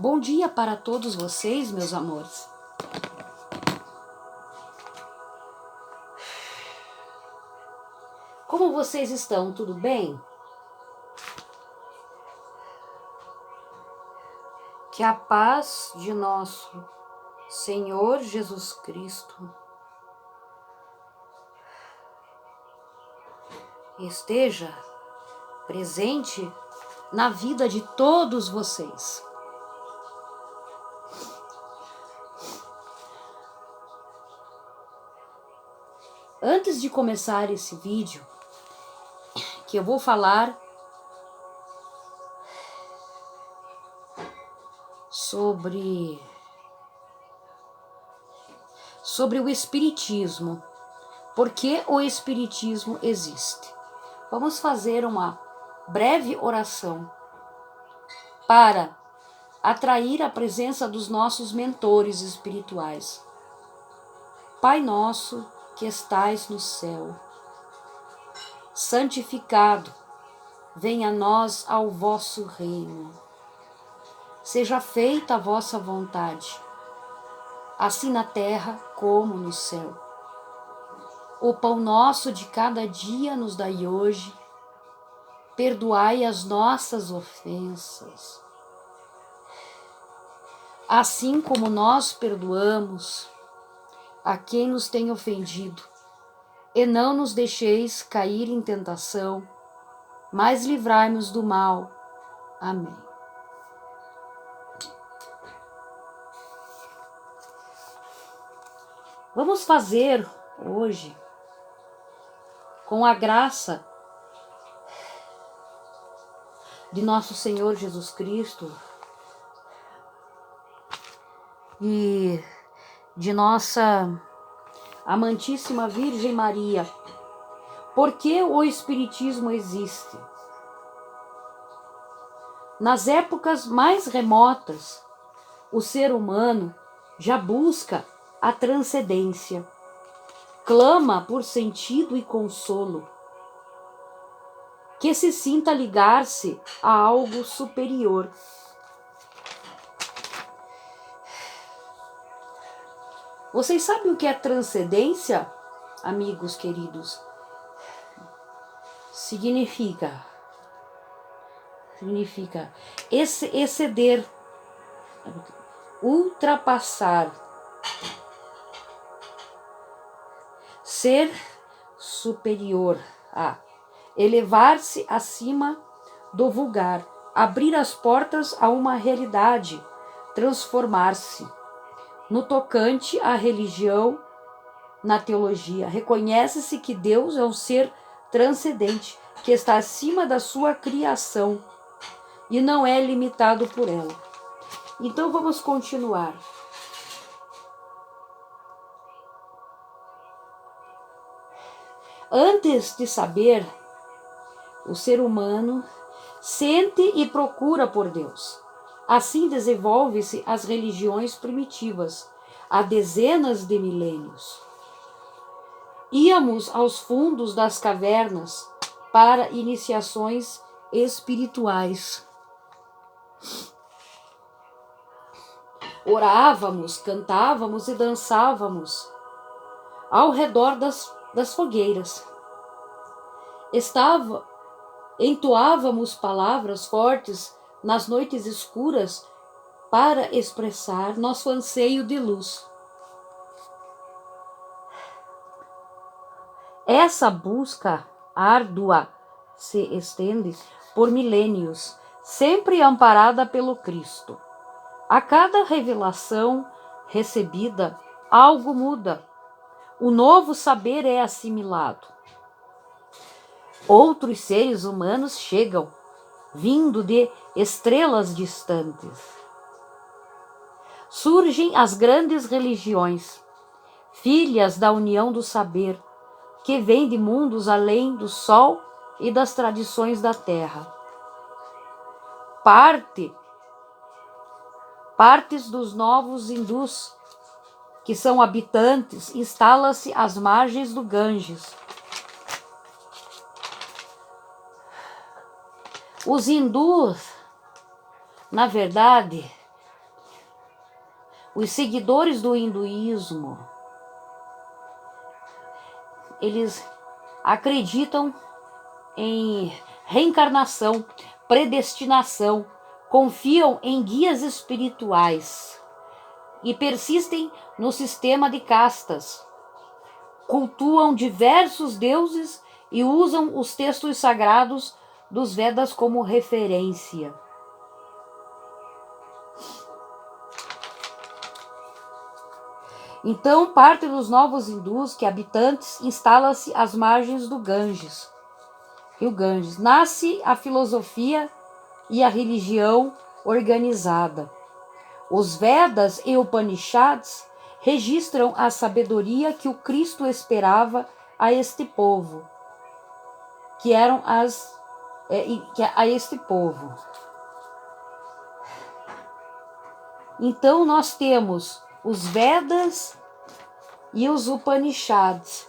Bom dia para todos vocês, meus amores. Como vocês estão? Tudo bem? Que a paz de nosso Senhor Jesus Cristo esteja presente na vida de todos vocês. Antes de começar esse vídeo, que eu vou falar sobre o Espiritismo, porque o Espiritismo existe. Vamos fazer uma breve oração para atrair a presença dos nossos mentores espirituais. Pai nosso que estais no céu, santificado venha a nós ao vosso reino. Seja feita a vossa vontade, assim na terra como no céu. O pão nosso de cada dia nos dai hoje, perdoai as nossas ofensas, assim como nós perdoamos a quem nos tem ofendido, e não nos deixeis cair em tentação, mas livrai-nos do mal. Amém. Vamos fazer hoje, com a graça de nosso Senhor Jesus Cristo e de nossa amantíssima Virgem Maria, porque o Espiritismo existe. Nas épocas mais remotas, o ser humano já busca a transcendência, clama por sentido e consolo, que se sinta ligar-se a algo superior. Vocês sabem o que é transcendência, amigos queridos? Significa exceder, ultrapassar, ser superior a, elevar-se acima do vulgar, abrir as portas a uma realidade, transformar-se. No tocante à religião, na teologia, reconhece-se que Deus é um ser transcendente, que está acima da sua criação e não é limitado por ela. Então vamos continuar. Antes de saber, o ser humano sente e procura por Deus. Assim desenvolve-se as religiões primitivas, há dezenas de milênios. Íamos aos fundos das cavernas para iniciações espirituais. Orávamos, cantávamos e dançávamos ao redor das fogueiras. Entoávamos palavras fortes nas noites escuras para expressar nosso anseio de luz. Essa busca árdua se estende por milênios, sempre amparada pelo Cristo. A cada revelação recebida, algo muda. O novo saber é assimilado. Outros seres humanos chegam, vindo de estrelas distantes. Surgem as grandes religiões, filhas da união do saber, que vêm de mundos além do sol e das tradições da terra. Partes dos novos hindus, que são habitantes, instala-se às margens do Ganges. Os hindus, na verdade, Os seguidores do hinduísmo, eles acreditam em reencarnação, predestinação, confiam em guias espirituais e persistem no sistema de castas. Cultuam diversos deuses e usam os textos sagrados dos Vedas como referência. Então, parte dos novos hindus que habitantes instala-se às margens do Ganges, rio Ganges. Nasce a filosofia e a religião organizada. Os Vedas e Upanishads registram a sabedoria que o Cristo esperava a este povo, a este povo. Então nós temos os Vedas e os Upanishads.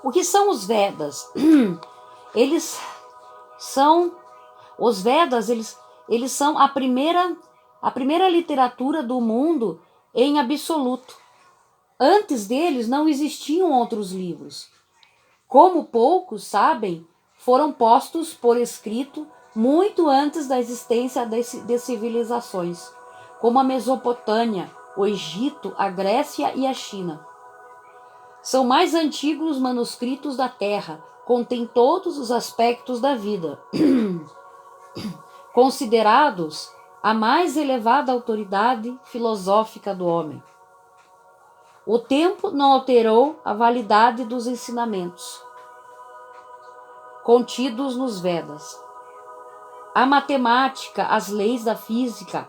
O que são os Vedas? Os Vedas, eles são a primeira literatura do mundo em absoluto. Antes deles não existiam outros livros. Como poucos sabem, foram postos por escrito muito antes da existência de civilizações, como a Mesopotâmia, o Egito, a Grécia e a China. São mais antigos manuscritos da Terra, contêm todos os aspectos da vida. Considerados a mais elevada autoridade filosófica do homem. O tempo não alterou a validade dos ensinamentos contidos nos Vedas. A matemática, as leis da física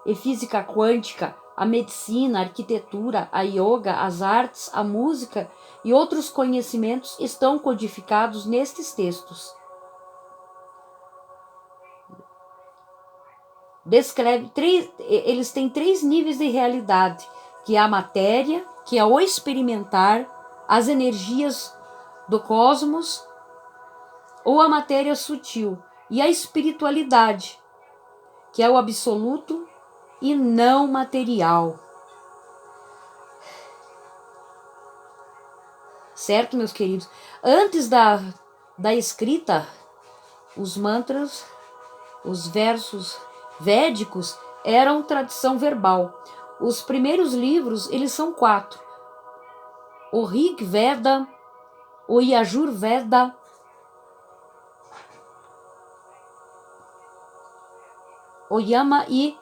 e física quântica, a medicina, a arquitetura, a yoga, as artes, a música e outros conhecimentos estão codificados nestes textos. Eles têm 3 níveis de realidade, que é a matéria, que é o experimentar, as energias do cosmos, ou a matéria sutil, e a espiritualidade, que é o absoluto e não material. Certo, meus queridos? Antes da escrita, os mantras, os versos védicos eram tradição verbal. Os primeiros livros, eles são 4. O Rig Veda, o Yajur Veda, o Yama e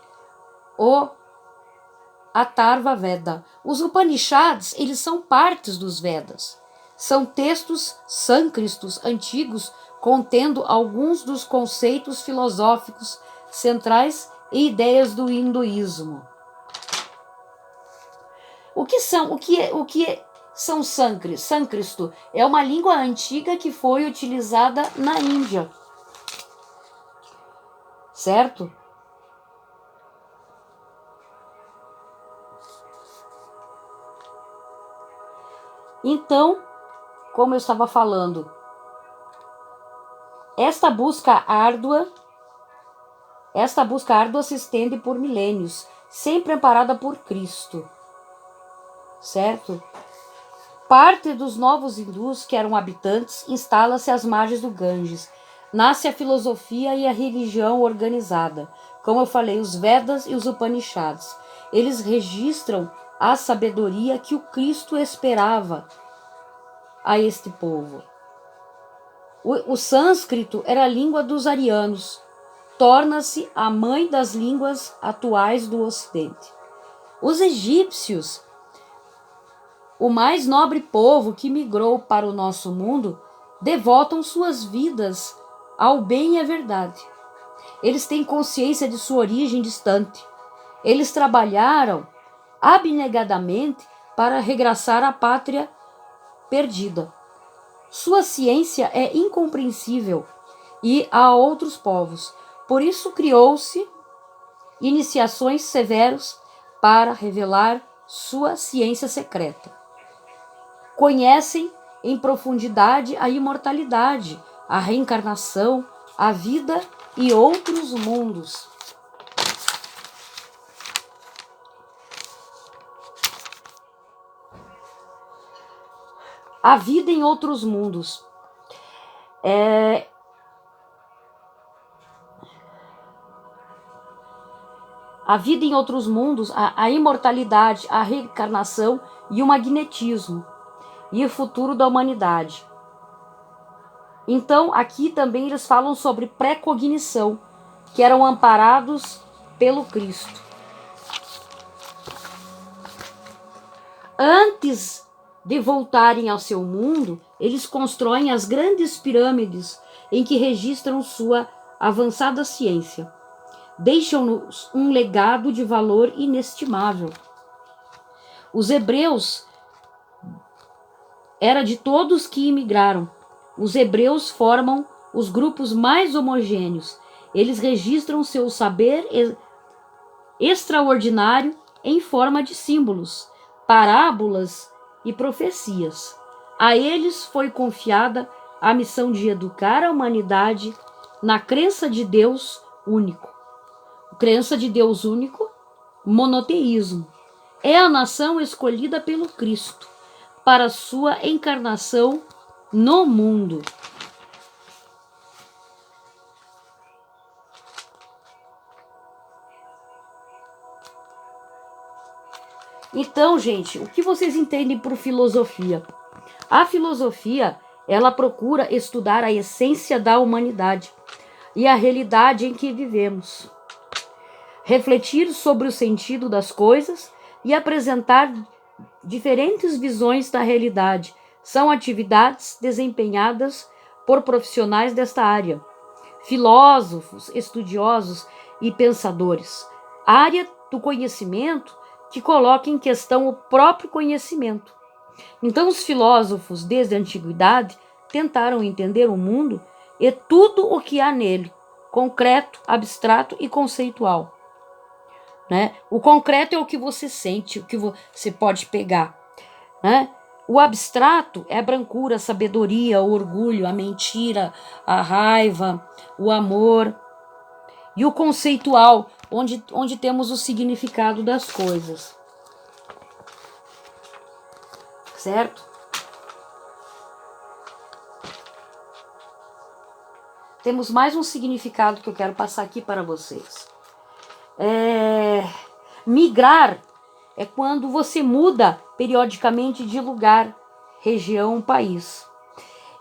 o Atharva Veda. Os Upanishads, eles são partes dos Vedas. São textos sânscritos antigos contendo alguns dos conceitos filosóficos centrais e ideias do hinduísmo. O que são sânscrito? Sânscrito é uma língua antiga que foi utilizada na Índia. Certo? Então, como eu estava falando, esta busca árdua se estende por milênios, sempre amparada por Cristo. Certo? Parte dos novos hindus que eram habitantes instala-se às margens do Ganges. Nasce a filosofia e a religião organizada. Como eu falei, os Vedas e os Upanishads. Eles registram a sabedoria que o Cristo esperava a este povo. O sânscrito era a língua dos arianos. Torna-se a mãe das línguas atuais do Ocidente. Os egípcios, o mais nobre povo que migrou para o nosso mundo, devotam suas vidas ao bem e à verdade. Eles têm consciência de sua origem distante. Eles trabalharam abnegadamente para regressar à pátria perdida. Sua ciência é incompreensível e a outros povos. Por isso criou-se iniciações severas para revelar sua ciência secreta. Conhecem em profundidade a imortalidade, a reencarnação, a vida e outros mundos. A vida em outros mundos. A vida em outros mundos, a imortalidade, a reencarnação e o magnetismo e o futuro da humanidade. Então, aqui também eles falam sobre pré-cognição, que eram amparados pelo Cristo. Antes de voltarem ao seu mundo, eles constroem as grandes pirâmides em que registram sua avançada ciência. Deixam-nos um legado de valor inestimável. Os hebreus era de todos que imigraram. Os hebreus formam os grupos mais homogêneos. Eles registram seu saber extraordinário em forma de símbolos, parábolas e profecias. A eles foi confiada a missão de educar a humanidade na crença de Deus único. Crença de Deus único, monoteísmo. É a nação escolhida pelo Cristo para sua encarnação no mundo. Então, gente, o que vocês entendem por filosofia? A filosofia, ela procura estudar a essência da humanidade e a realidade em que vivemos. Refletir sobre o sentido das coisas e apresentar diferentes visões da realidade. São atividades desempenhadas por profissionais desta área, filósofos, estudiosos e pensadores. Área do conhecimento que coloca em questão o próprio conhecimento. Então, os filósofos, desde a antiguidade, tentaram entender o mundo e tudo o que há nele, concreto, abstrato e conceitual. Né? O concreto é o que você sente, o que você pode pegar. Né? O abstrato é a brancura, a sabedoria, o orgulho, a mentira, a raiva, o amor. E o conceitual, onde temos o significado das coisas. Certo? Temos mais um significado que eu quero passar aqui para vocês. Migrar é quando você muda periodicamente de lugar, região, país.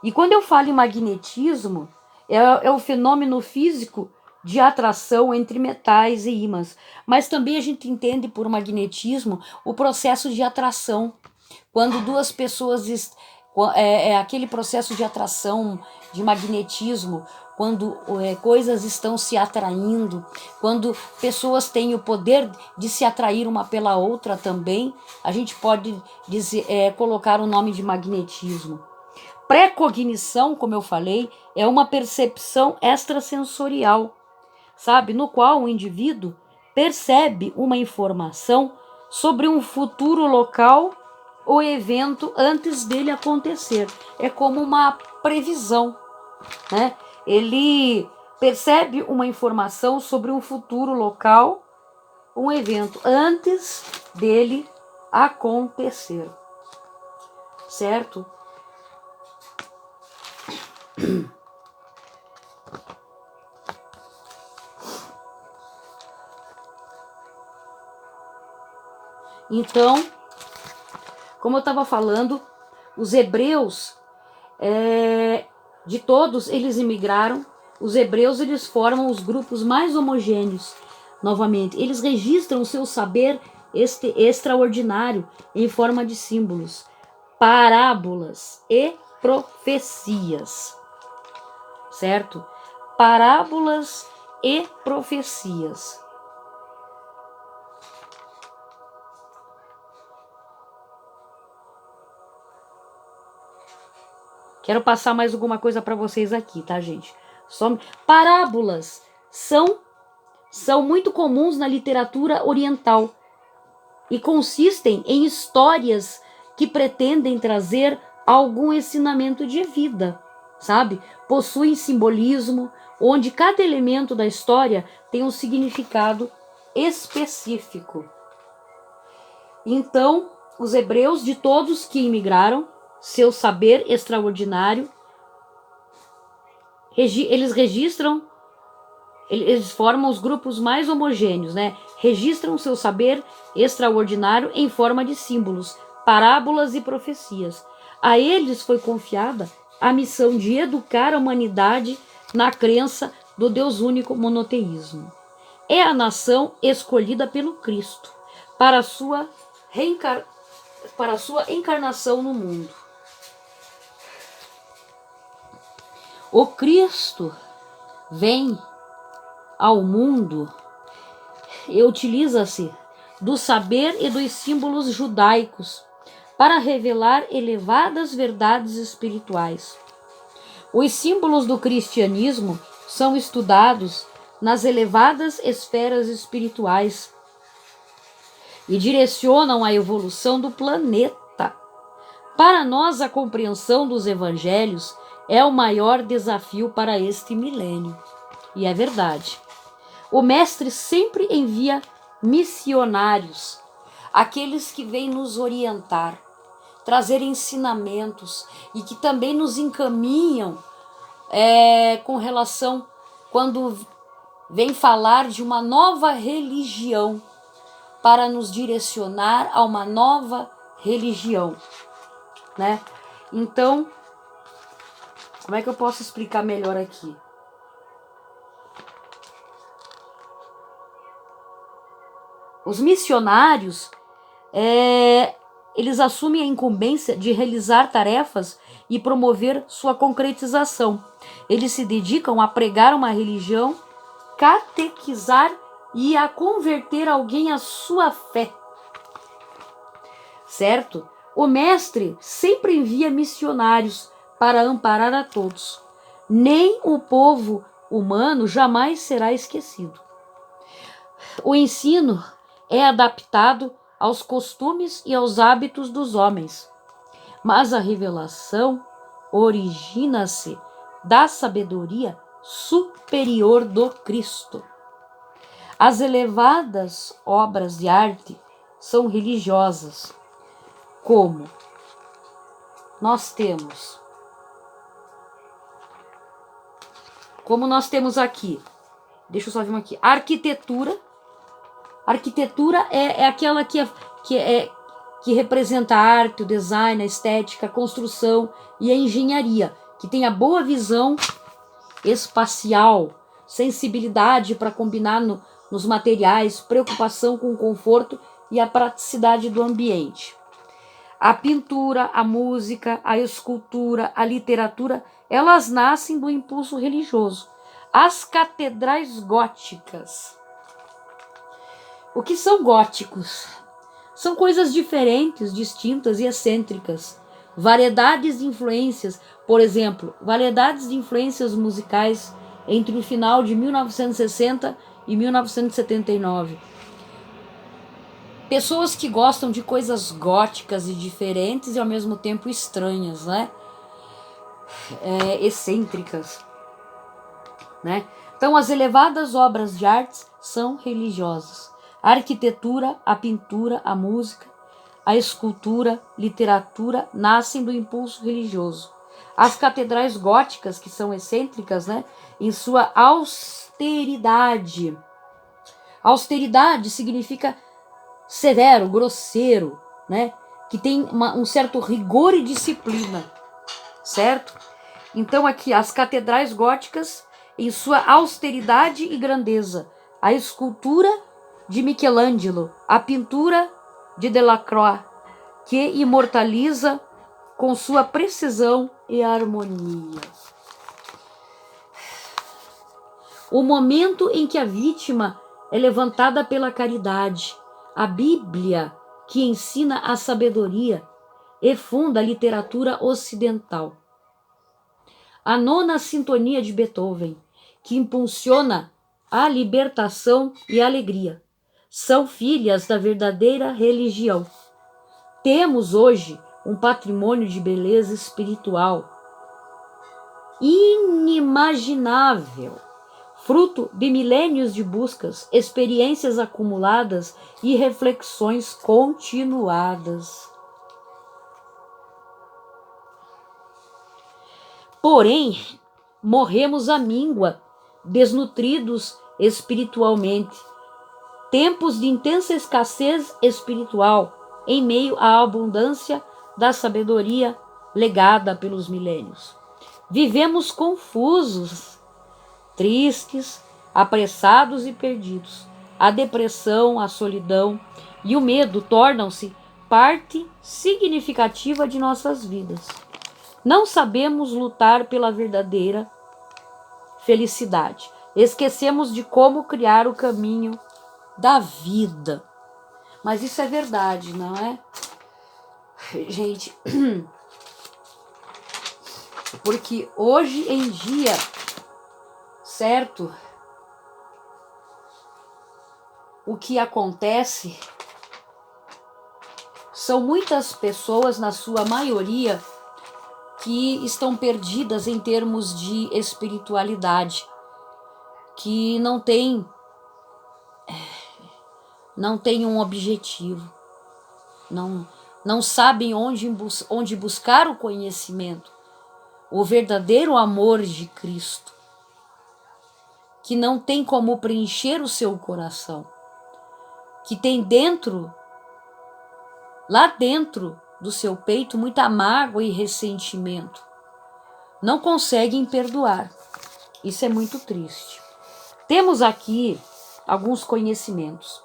E quando eu falo em magnetismo, é o fenômeno físico de atração entre metais e ímãs. Mas também a gente entende por magnetismo o processo de atração. Quando duas pessoas... aquele processo de atração, de magnetismo, quando coisas estão se atraindo, quando pessoas têm o poder de se atrair uma pela outra também, a gente pode colocar o nome de magnetismo. Pré-cognição, como eu falei, é uma percepção extrasensorial, sabe? No qual o indivíduo percebe uma informação sobre um futuro local ou evento antes dele acontecer. É como uma previsão, né? Ele percebe uma informação sobre um futuro local, um evento antes dele acontecer. Certo? Então, como eu estava falando, os hebreus, de todos eles imigraram, os hebreus eles formam os grupos mais homogêneos. Novamente, eles registram o seu saber extraordinário em forma de símbolos, parábolas e profecias. Certo? Parábolas e profecias. Quero passar mais alguma coisa para vocês aqui, tá, gente? Parábolas são muito comuns na literatura oriental e consistem em histórias que pretendem trazer algum ensinamento de vida, sabe? Possuem simbolismo, onde cada elemento da história tem um significado específico. Então, os hebreus de todos que imigraram, seu saber extraordinário, eles formam os grupos mais homogêneos, né? Registram seu saber extraordinário em forma de símbolos, parábolas e profecias. A eles foi confiada a missão de educar a humanidade na crença do Deus único monoteísmo. É a nação escolhida pelo Cristo para a sua encarnação no mundo. O Cristo vem ao mundo e utiliza-se do saber e dos símbolos judaicos para revelar elevadas verdades espirituais. Os símbolos do cristianismo são estudados nas elevadas esferas espirituais e direcionam a evolução do planeta. Para nós, a compreensão dos evangelhos é o maior desafio para este milênio. E é verdade. O Mestre sempre envia missionários, aqueles que vêm nos orientar, trazer ensinamentos e que também nos encaminham com relação quando vem falar de uma nova religião, para nos direcionar a uma nova religião, né? Então, como é que eu posso explicar melhor aqui? Os missionários, eles assumem a incumbência de realizar tarefas e promover sua concretização. Eles se dedicam a pregar uma religião, catequizar e a converter alguém à sua fé. Certo? O Mestre sempre envia missionários para amparar a todos. Nem o povo humano jamais será esquecido. O ensino é adaptado aos costumes e aos hábitos dos homens, mas a revelação origina-se da sabedoria superior do Cristo. As elevadas obras de arte são religiosas, como nós temos aqui, deixa eu só ver uma aqui, arquitetura. Arquitetura é aquela que representa a arte, o design, a estética, a construção e a engenharia, que tem a boa visão espacial, sensibilidade para combinar nos materiais, preocupação com o conforto e a praticidade do ambiente. A pintura, a música, a escultura, a literatura, elas nascem do impulso religioso. As catedrais góticas. O que são góticos? São coisas diferentes, distintas e excêntricas. Variedades de influências, por exemplo, variedades de influências musicais entre o final de 1960 e 1979. Pessoas que gostam de coisas góticas e diferentes e ao mesmo tempo estranhas, né? Excêntricas, né? Então, as elevadas obras de artes são religiosas. A arquitetura, a pintura, a música, a escultura, literatura nascem do impulso religioso. As catedrais góticas, que são excêntricas, né, em sua austeridade. Austeridade significa severo, grosseiro, né, que tem um certo rigor e disciplina, certo? Então aqui, as catedrais góticas em sua austeridade e grandeza. A escultura de Michelangelo, a pintura de Delacroix, que imortaliza com sua precisão e harmonia. O momento em que a vítima é levantada pela caridade, a Bíblia, que ensina a sabedoria e funda a literatura ocidental. A nona sintonia de Beethoven, que impulsiona a libertação e a alegria. são filhas da verdadeira religião. Temos hoje um patrimônio de beleza espiritual inimaginável, fruto de milênios de buscas, experiências acumuladas e reflexões continuadas. Porém, morremos à míngua, desnutridos espiritualmente. Tempos de intensa escassez espiritual, em meio à abundância da sabedoria legada pelos milênios. Vivemos confusos, tristes, apressados e perdidos. A depressão, a solidão e o medo tornam-se parte significativa de nossas vidas. Não sabemos lutar pela verdadeira felicidade. Esquecemos de como criar o caminho da vida. Mas isso é verdade, não é? Gente, porque hoje em dia, certo? O que acontece são muitas pessoas, na sua maioria, que estão perdidas em termos de espiritualidade, que não tem um objetivo, não sabem onde buscar o conhecimento, o verdadeiro amor de Cristo, que não tem como preencher o seu coração, que tem lá dentro do seu peito, muita mágoa e ressentimento. Não conseguem perdoar. Isso é muito triste. Temos aqui alguns conhecimentos.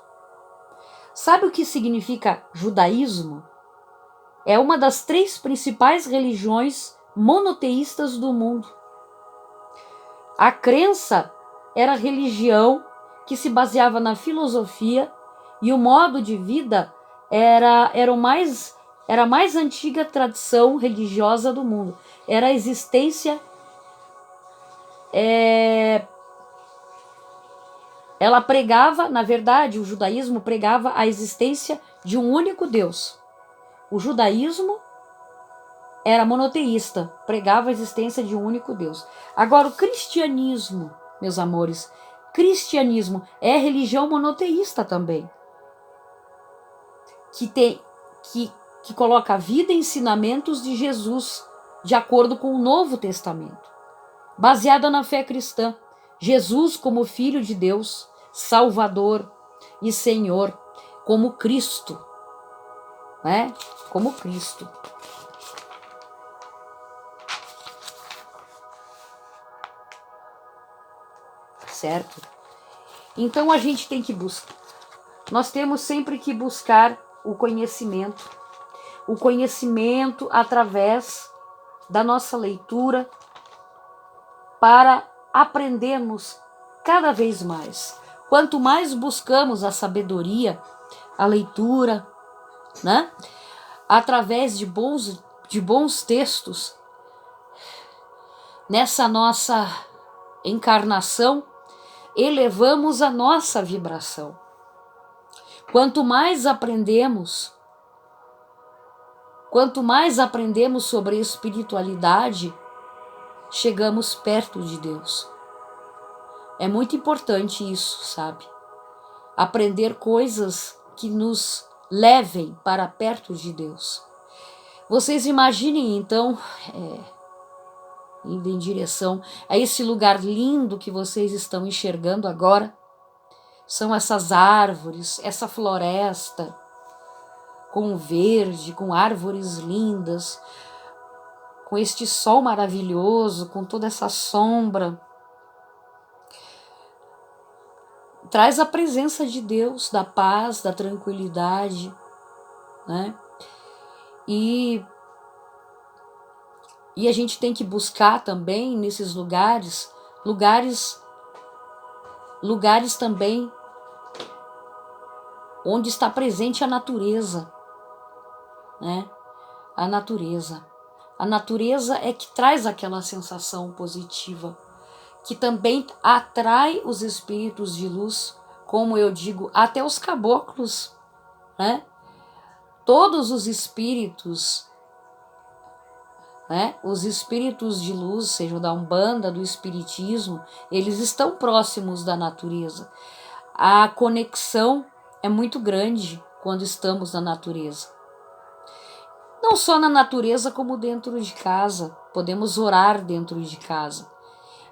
Sabe o que significa judaísmo? É uma das 3 principais religiões monoteístas do mundo. A crença era a religião que se baseava na filosofia e o modo de vida era a mais antiga tradição religiosa do mundo. Era a existência. Ela pregava, na verdade, o judaísmo pregava a existência de um único Deus. O judaísmo era monoteísta, pregava a existência de um único Deus. Agora, o cristianismo, meus amores, cristianismo é religião monoteísta também. Que coloca a vida e ensinamentos de Jesus de acordo com o Novo Testamento, baseada na fé cristã. Jesus como Filho de Deus, Salvador e Senhor, como Cristo, né? Como Cristo. Certo? Então a gente tem que buscar. Nós temos sempre que buscar o conhecimento através da nossa leitura, para aprendermos cada vez mais. Quanto mais buscamos a sabedoria, a leitura, né? Através de bons textos, nessa nossa encarnação, elevamos a nossa vibração. Quanto mais aprendemos sobre espiritualidade, chegamos perto de Deus. É muito importante isso, sabe? Aprender coisas que nos levem para perto de Deus. Vocês imaginem, então, indo em direção a esse lugar lindo que vocês estão enxergando agora. São essas árvores, essa floresta, com verde, com árvores lindas, com este sol maravilhoso, com toda essa sombra. Traz a presença de Deus, da paz, da tranquilidade, né? E a gente tem que buscar também nesses lugares também onde está presente a natureza, né? A natureza é que traz aquela sensação positiva, que também atrai os espíritos de luz como eu digo, até os caboclos, né? Todos os espíritos, né? Os espíritos de luz, seja da Umbanda, do Espiritismo, eles estão próximos da natureza. A conexão é muito grande quando estamos na natureza. Não só na natureza, como dentro de casa. Podemos orar dentro de casa.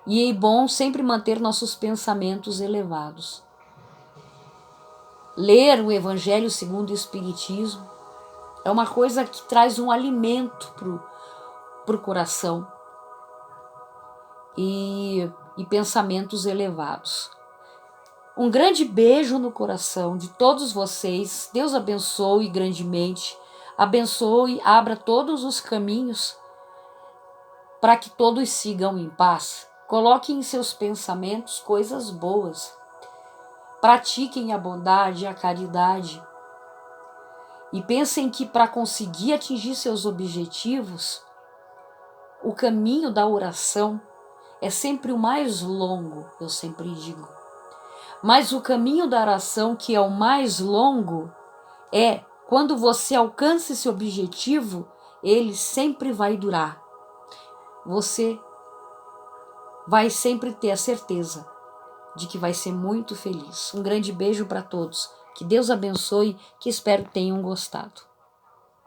E é bom sempre manter nossos pensamentos elevados. Ler o Evangelho segundo o Espiritismo é uma coisa que traz um alimento para o coração e pensamentos elevados. Um grande beijo no coração de todos vocês. Deus abençoe grandemente. Abençoe, abra todos os caminhos para que todos sigam em paz. Coloquem em seus pensamentos coisas boas. Pratiquem a bondade e a caridade. E pensem que para conseguir atingir seus objetivos, o caminho da oração é sempre o mais longo, eu sempre digo. Mas o caminho da oração, que é o mais longo, é quando você alcança esse objetivo, ele sempre vai durar. Você vai sempre ter a certeza de que vai ser muito feliz. Um grande beijo para todos. Que Deus abençoe, que espero que tenham gostado.